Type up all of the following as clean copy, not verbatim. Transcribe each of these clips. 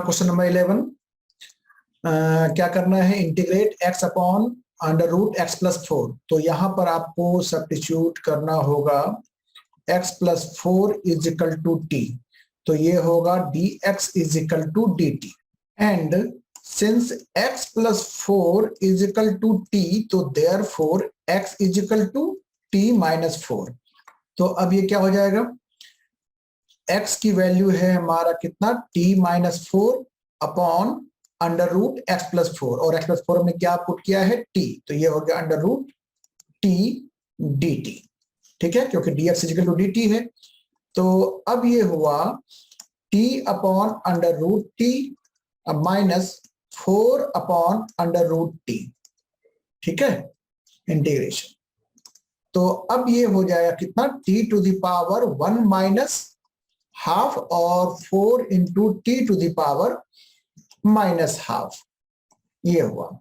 Question number 11 क्या करना है, integrate x upon under root x plus 4। तो यहाँ पर आपको सब्स्टिट्यूट करना होगा x plus 4 is equal to t, तो ये होगा dx is equal to dt and since x plus 4 is equal to t तो therefore x is equal to t minus 4। तो अब ये क्या हो जाएगा, x की वैल्यू है हमारा कितना t minus 4 upon under root x plus 4 और x प्लस 4 हमने क्या पुट किया है t, तो ये हो गया अंडर रूट t dt। ठीक है, क्योंकि dx is equal to dt है। तो अब ये हुआ t upon under root t minus 4 upon under root t। ठीक है, इंटीग्रेशन। तो अब ये हो जाएगा कितना, t to the power 1 minus half और 4 into t to the power minus half, ये हुआ।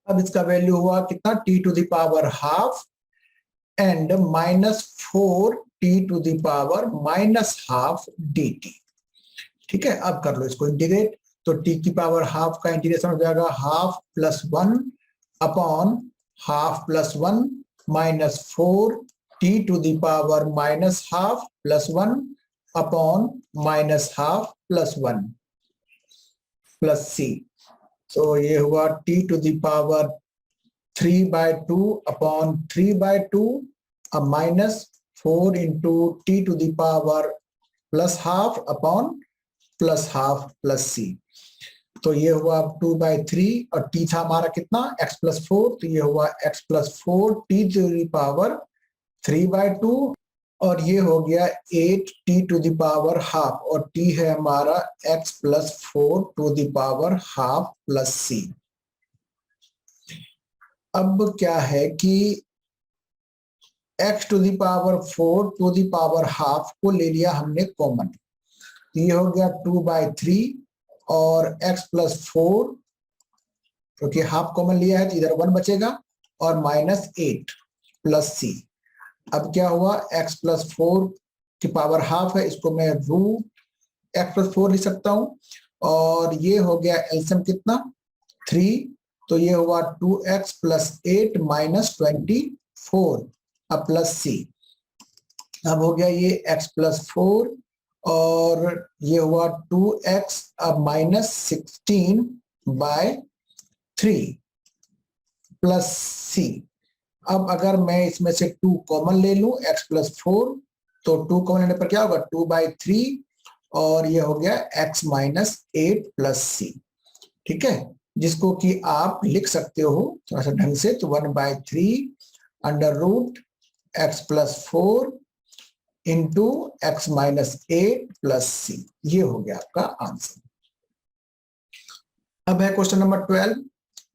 अब इसका वैल्यू हुआ कितना, t to the power half and minus 4 t to the power minus half d t. ठीक है, अब कर लो इसको इंटीग्रेट। तो टी की पावर हाफ का इंटीग्रेशन हो जाएगा half plus 1 upon half plus 1 minus 4 t to the power minus half plus 1 upon minus half plus 1 plus c. तो ये हुआ t to the power 3/2 upon 3/2 अब minus 4 into t to the power plus half upon plus half plus c. तो ये हुआ 2/3 और t था हमारा कितना, x प्लस 4, तो ये हुआ x plus 4 t to the power 3/2 और ये हो गया 8 t to the power half और t है हमारा x plus 4 to the power half plus c. अब क्या है कि x to the power 4 to the power half को ले लिया हमने कॉमन, तो ये हो गया 2/3 और x प्लस 4 क्योंकि हाफ कॉमन लिया है तो इधर 1 बचेगा और माइनस 8 प्लस सी। अब क्या हुआ, x प्लस 4 की पावर हाफ है, इसको मैं रूट x प्लस 4 लिख सकता हूं और ये हो गया एलसीएम कितना 3, तो ये हुआ 2x प्लस 8 माइनस 24 अब प्लस सी। अब हो गया ये x प्लस 4 और ये हुआ 2x अब माइनस 16/3 प्लस सी। अब अगर मैं इसमें से 2 कॉमन ले लूं x प्लस 4 तो 2 कॉमन लेने पर क्या होगा 2/3 और ये हो गया x माइनस 8 प्लस सी। ठीक है, जिसको कि आप लिख सकते हो थोड़ा सा ढंग से, तो 1/3 under root x plus 4 into x minus 8 plus c. ये हो गया आपका आंसर। अब है क्वेश्चन नंबर 12,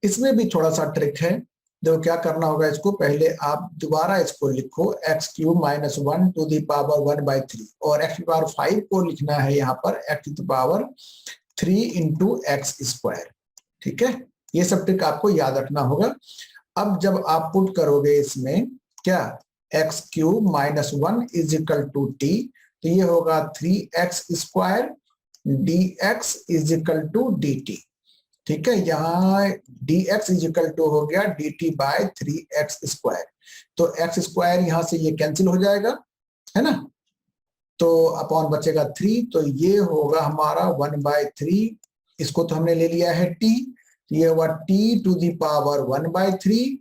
इसमें भी थोड़ा सा ट्रिक है। देखो क्या करना होगा, इसको पहले आप दोबारा इसको लिखो x cube minus 1 to the power 1/3 और x की पावर 5 को लिखना है यहाँ पर x to the power 3 into x square. ठीक है, ये सब ट्रिक आपको याद रखना होगा। अब जब आप पुट करोगे इसमें क्या, x cube minus 1 is equal to t, तो ये होगा 3x square dx is equal to dt। ठीक है, यहाँ dx इज इक्वल टू हो गया dt बाय 3x स्क्वायर, तो x स्क्वायर यहाँ से ये कैंसिल हो जाएगा है ना, तो अपॉन बचेगा 3, तो ये होगा हमारा 1/3, इसको तो हमने ले लिया है t, ये हुआ t to the power 1/3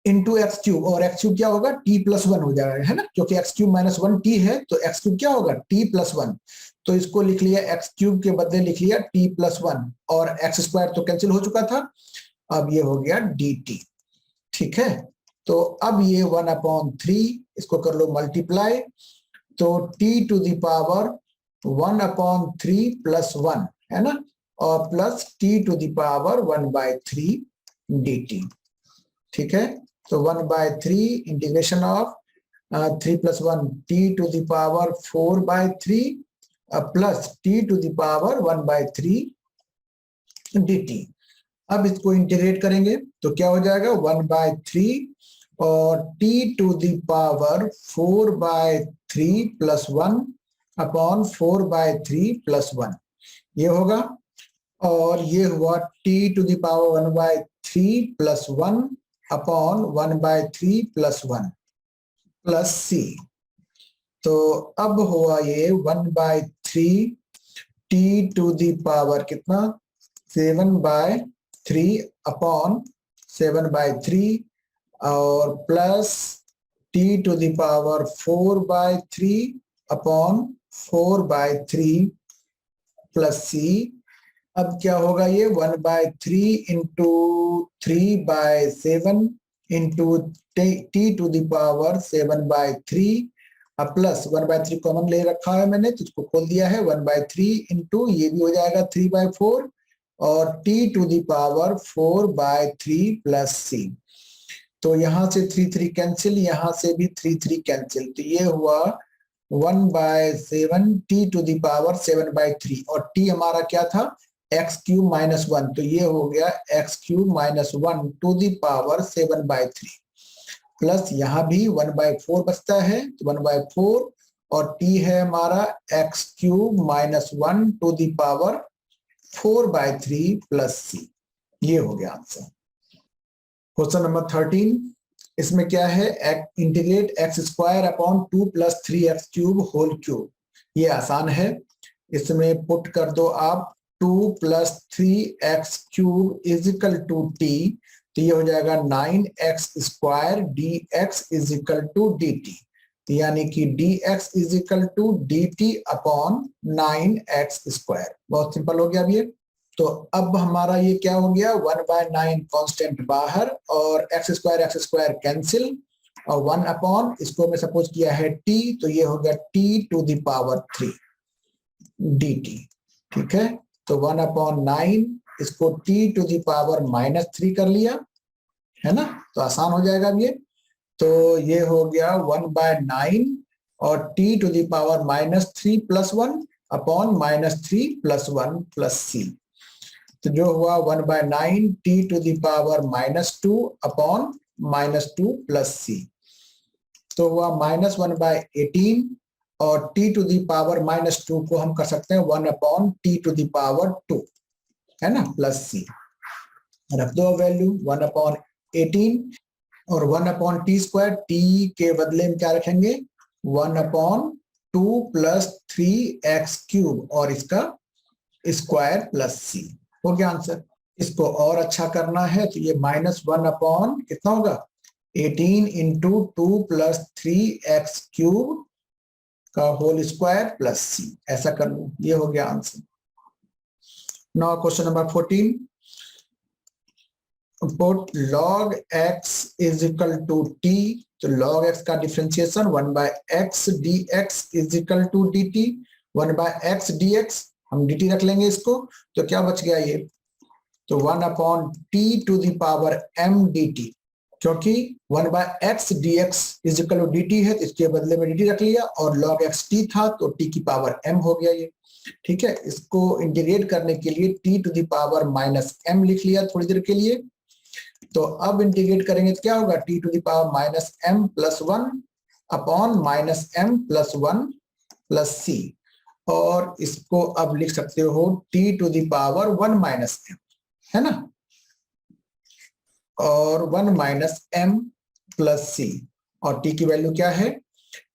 into x cube और एक्स क्यूब क्या होगा t प्लस 1 हो जाएगा है ना, क्योंकि एक्स क्यूब माइनस 1 t है तो एक्स क्यूब क्या होगा t प्लस 1, तो इसको लिख लिया एक्स क्यूब के बदले लिख लिया t प्लस 1 और एक्स स्क्वायर तो कैंसिल हो चुका था, अब ये हो गया dt। ठीक है, तो अब ये 1/3 इसको कर लो मल्टीप्लाई, तो t to the power 1/3 plus 1 है ना और plus t to the power 1/3 dt। ठीक है, तो 1/3 integration of 3 plus 1 t to the power 4/3 plus t to the power 1/3 dt। अब इसको इंटीग्रेट करेंगे तो क्या हो जाएगा 1/3 और t to the power 4/3 plus 1 upon 4/3 plus 1, ये होगा और ये हुआ t to the power 1/3 plus 1 upon 1/3 plus 1 plus c। तो अब हुआ ये 1/3 t टू द पावर कितना 7/3 अपॉन 7/3 और plus t to the power 4/3 upon 4/3 plus c। अब क्या होगा ये 1/3 into 3/7 into t to the power 7/3 plus 1/3 common ले रखा है मैंने तो इसको खोल दिया है 1/3 इंटू ये भी हो जाएगा 3/4 और t to the power 4/3 plus c। तो यहां से 3 कैंसिल, यहां से भी 3 कैंसिल, तो ये हुआ 1/7 t टू द पावर 7/3 और t हमारा क्या था x³ -1, तो ये हो गया x³ -1 to the power 7/3 plus यहाँ भी 1/4 बचता है तो 1/4 और t है हमारा x³ -1 to the power 4/3 plus c। ये हो गया आंसर। क्वेश्चन नंबर 13, इसमें क्या है integrate x² upon 2 + 3x³ whole cube. ये आसान है, इसमें पुट कर दो आप 2 + 3x³ is equal to t, तो ये हो जाएगा 9x² dx is equal to dt, यानी कि dx is equal to dt upon 9x²। बहुत सिंपल हो गया अब ये। तो अब हमारा ये क्या हो गया 1/9 कांस्टेंट बाहर और x² कैंसिल और 1 अपॉन इसको मैं सपोज किया है t, तो ये हो गया t to the power 3 dt। ठीक है, तो 1/9 इसको t टू द पावर -3 कर लिया है ना, तो आसान हो जाएगा अब ये। तो ये हो गया 1/9 और t to the power -3 plus 1 upon -3 plus 1 plus c। तो जो हुआ 1/9 t to the power -2 upon -2 plus c, तो हुआ -1/18 और t टू द पावर -2 को हम कर सकते हैं 1 upon t to the power 2, है ना, प्लस c। रख दो वैल्यू 1/18 और 1/t², t के बदले में क्या रखेंगे 1/2 + 3x³ और इसका स्क्वायर प्लस c। हो गया आंसर। इसको और अच्छा करना है तो ये -1 अपॉन कितना होगा 18 इंटू 2 + 3x³ का होल स्क्वायर प्लस c, ऐसा कर लो, ये हो गया answer. Now question number 14, put log x is equal to t, तो log x का differentiation 1/x dx is equal to dt, 1/x dx हम dt रख लेंगे इसको, तो क्या बच गया ये, तो 1/t to the power m dt, क्योंकि 1/x dx is equal to dt है तो इसके बदले में dt रख लिया और log x t था तो t की पावर m हो गया ये। ठीक है, इसको इंटीग्रेट करने के लिए t to the power -m लिख लिया थोड़ी देर के लिए। तो अब इंटीग्रेट करेंगे तो क्या होगा t to the power -m plus 1 upon -m plus 1 plus c, और इसको अब लिख सकते हो t to the power 1 - m, है ना, और 1 - m प्लस c, और t की वैल्यू क्या है,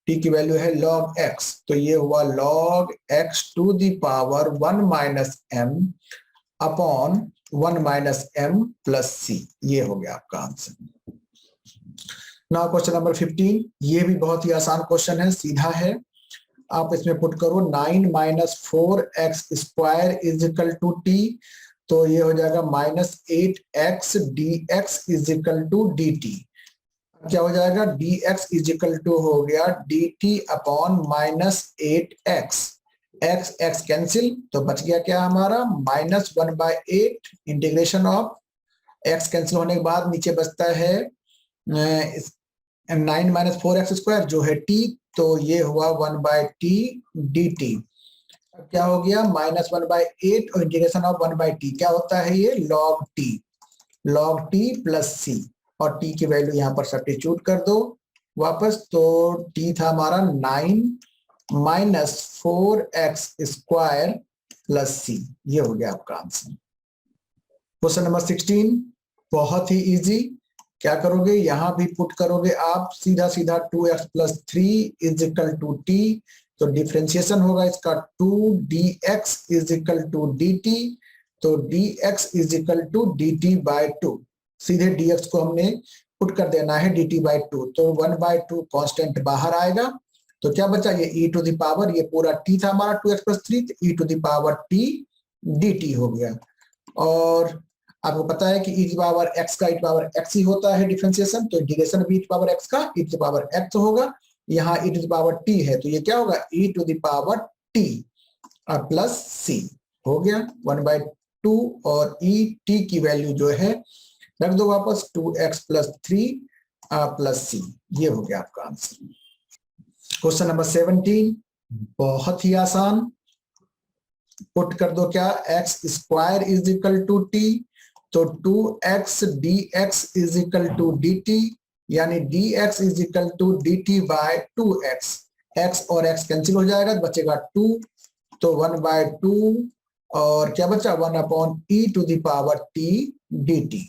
t की वैल्यू है log x, तो ये हुआ log x to the power 1 - m upon 1 - m plus c। ये हो गया आपका आंसर। नाउ क्वेश्चन नंबर 15, ये भी बहुत ही आसान क्वेश्चन है, सीधा है। आप इसमें पुट करो 9 - 4x² is equal to t, तो ये हो जाएगा -8x dx is equal to dt। क्या हो जाएगा dx इज इक्वल टू हो गया dt upon -8x, x x cancel, तो बच गया क्या हमारा -1/8 इंटीग्रेशन ऑफ x कैंसिल होने के बाद नीचे बचता है 9 - 4x² जो है t, तो ये हुआ 1/t dt। अब क्या हो गया -1/8 और इंटीग्रेशन ऑफ 1/t क्या होता है ये log t प्लस c, और t की वैल्यू यहाँ पर सब्स्टिट्यूट कर दो वापस, तो t था हमारा 9 - 4x² प्लस सी, ये हो गया आपका आंसर। क्वेश्चन नंबर 16 बहुत ही इजी। क्या करोगे, यहां भी पुट करोगे आप सीधा सीधा 2x plus 3 is equal to t, तो डिफ्रेंशिएशन होगा इसका 2dx is equal to dt, तो dx is equal to dt by 2, सीधे dx को हमने पुट कर देना है dt बाय 2, तो 1/2 कांस्टेंट बाहर आएगा, तो क्या बचा ये e टू द पावर, ये पूरा t था हमारा 2x प्लस 3, तो e to the power t dt हो गया। और आपको पता है कि e टू पावर x का e टू पावर x ही होता है डिफरेंशिएशन, तो इंटीग्रेशन भी e टू पावर x का e टू पावर x होगा, यहाँ e टू पावर t है, तो ये क्या होगा e to power t plus c हो गया 1/2, और e t की वैल्यू जो है रख दो वापस 2x प्लस 3 प्लस c, ये हो गया आपका आंसर। क्वेश्चन नंबर 17 बहुत ही आसान, पुट कर दो क्या, x square is equal to t, तो 2x dx is equal to dt, यानी dx is equal to dt by 2x, x और x कैंसिल हो जाएगा, तो बचेगा 2, तो 1/2, और क्या बचा 1/e to the power t dt।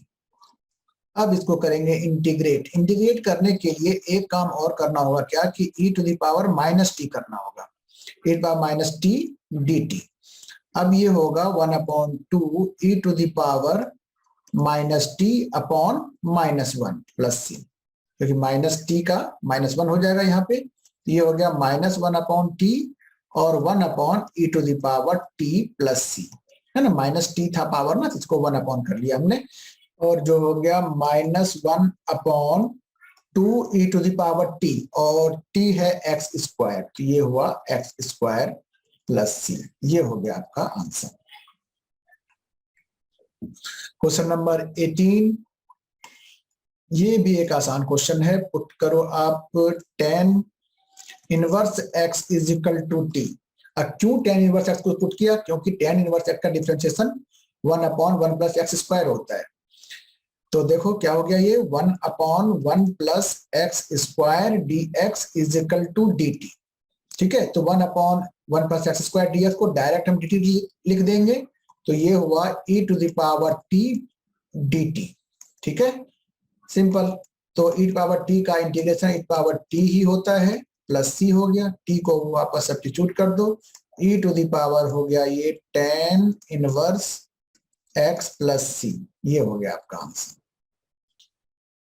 अब इसको करेंगे इंटीग्रेट। इंटीग्रेट करने के लिए एक काम और करना होगा क्या, कि e to the power minus t करना होगा, e to power minus t dt। अब ये होगा 1/2 e to the power minus t upon -1 plus c, क्योंकि माइनस टी का -1 हो जाएगा यहाँ पे, तो ये हो गया -1/t और 1/e to the power t plus c, है ना, माइनस टी था पावर ना, इसको 1 कर लिया हमने, और जो हो गया -1/2 e to the power t, और t है x स्क्वायर, तो ये हुआ x स्क्वायर प्लस सी, ये हो गया आपका आंसर। क्वेश्चन नंबर 18, ये भी एक आसान क्वेश्चन है, पुट करो आप tan inverse x is equal to t. अब क्यों tan इनवर्स x को पुट किया, क्योंकि tan इनवर्स x का डिफरेंशिएशन 1/1 प्लस x स्क्वायर होता है, तो देखो क्या हो गया, ये 1/1 plus x square dx is equal to dt, ठीक है, तो 1/1 प्लस x स्क्वायर dx को डायरेक्ट हम dt लिख देंगे, तो ये हुआ e to the power t dt, ठीक है, सिंपल। तो e टू पावर t का integration e to power t ही होता है, प्लस c हो गया, t को वापस सब्स्टिट्यूट कर दो, e टू द पावर हो गया ये tan inverse x plus c, ये हो गया आपका answer.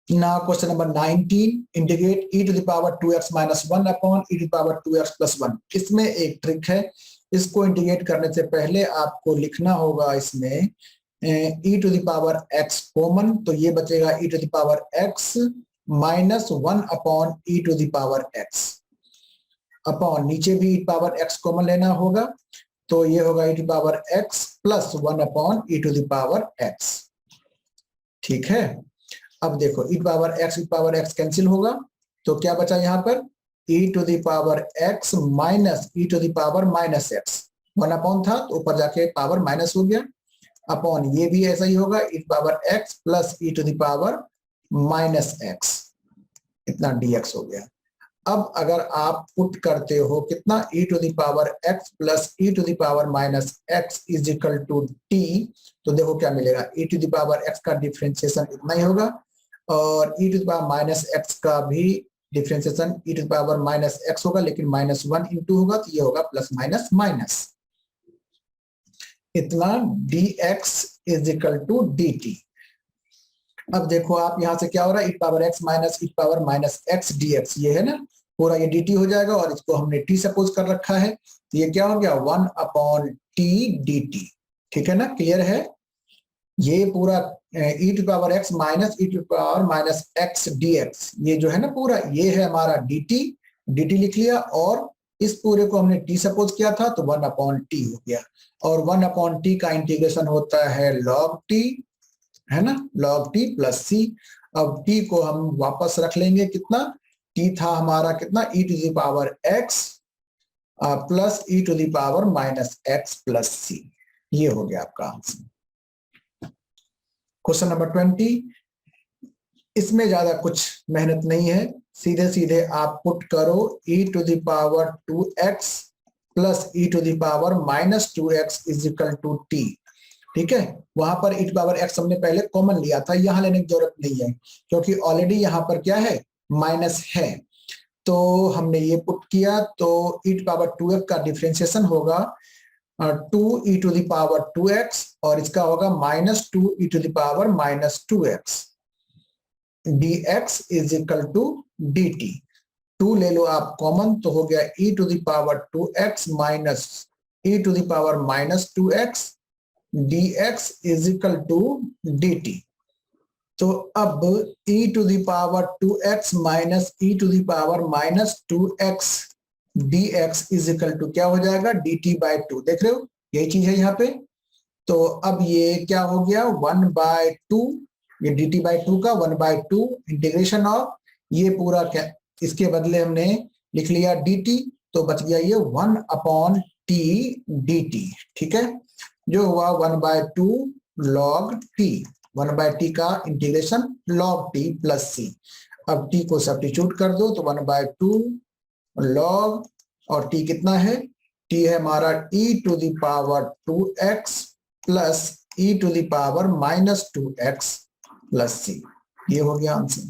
Now question number 19, integrate e to the power 2x minus 1 upon e to the power 2x plus 1। इसमें एक ट्रिक है, इसको इंटीग्रेट करने से पहले आपको लिखना होगा इसमें e to the power x common, तो ये बचेगा e to the power x minus 1 upon e to the power x, upon नीचे भी e पावर x कॉमन लेना होगा, तो ये होगा e to power x plus 1 upon e to the power x, ठीक है। अब देखो e पावर x कैंसिल होगा, तो क्या बचा यहाँ पर e to the power x minus e to the power minus x, 1 upon था तो ऊपर जाके पावर माइनस हो गया, अपॉन ये भी ऐसा ही होगा e power x plus e to the power minus x, इतना dx हो गया। अब अगर आप पुट करते हो कितना e to the power x plus e to the power minus x is equal to t, तो देखो क्या मिलेगा, e to the power x का डिफरेंशिएशन इतना ही होगा, और e to the power minus x का भी differentiation e to the power minus x होगा, लेकिन -1 इंटू होगा, तो ये होगा प्लस माइनस माइनस, इतना dx is equal to dt। अब देखो आप यहां से क्या हो रहा है, e power x minus e power minus x dx, ये है ना, पूरा ये dt हो जाएगा, और इसको हमने t सपोज कर रखा है, तो ये क्या हो गया 1 अपॉन t dt, ठीक है ना, क्लियर है। ये पूरा e to power x minus e to power minus x dx, ये जो है ना पूरा, ये है हमारा dt लिख लिया, और इस पूरे को हमने t सपोज किया था, तो 1 अपॉन t हो गया, और 1 अपॉन t का इंटीग्रेशन होता है log t, है ना, log t प्लस c। अब t को हम वापस रख लेंगे, कितना t था हमारा, कितना e to the power x plus e to the power minus x plus c, ये हो गया आपका आंसर। क्वेश्चन नंबर 20, इसमें ज्यादा कुछ मेहनत नहीं है, सीधे सीधे आप पुट करो e to the power 2x plus e to the power minus 2x is equal to t. ठीक है, वहां पर ई टू पावर एक्स हमने पहले कॉमन लिया था, यहां लेने की जरूरत नहीं है क्योंकि ऑलरेडी यहाँ पर क्या है, माइनस है। तो हमने ये पुट किया, तो ई टू पावर 2x का डिफरेंशिएशन होगा 2 e to the power 2x और इसका होगा minus 2 e to the power minus 2x dx is equal to dt। 2 ले लो आप कॉमन, तो हो गया e to the power 2x minus e to the power minus 2x dx is equal to dt। तो अब e to the power 2x minus e to the power minus 2x dx is equal to क्या हो जाएगा, dt by 2। देख रहे हो, यही चीज है यहाँ पे। तो अब ये क्या हो गया, 1/2, ये dt बाय 2 का 1/2 इंटीग्रेशन ऑफ ये पूरा क्या, इसके बदले हमने लिख लिया dt, तो बच गया ये 1/t dt। ठीक है, जो हुआ 1/2 log t, 1/t का integration log t plus c। अब t को सब्स्टिट्यूट कर दो, तो 1/2 log और t कितना है, t है हमारा e to the power 2x plus e to the power minus 2x plus c। ये हो गया आंसर।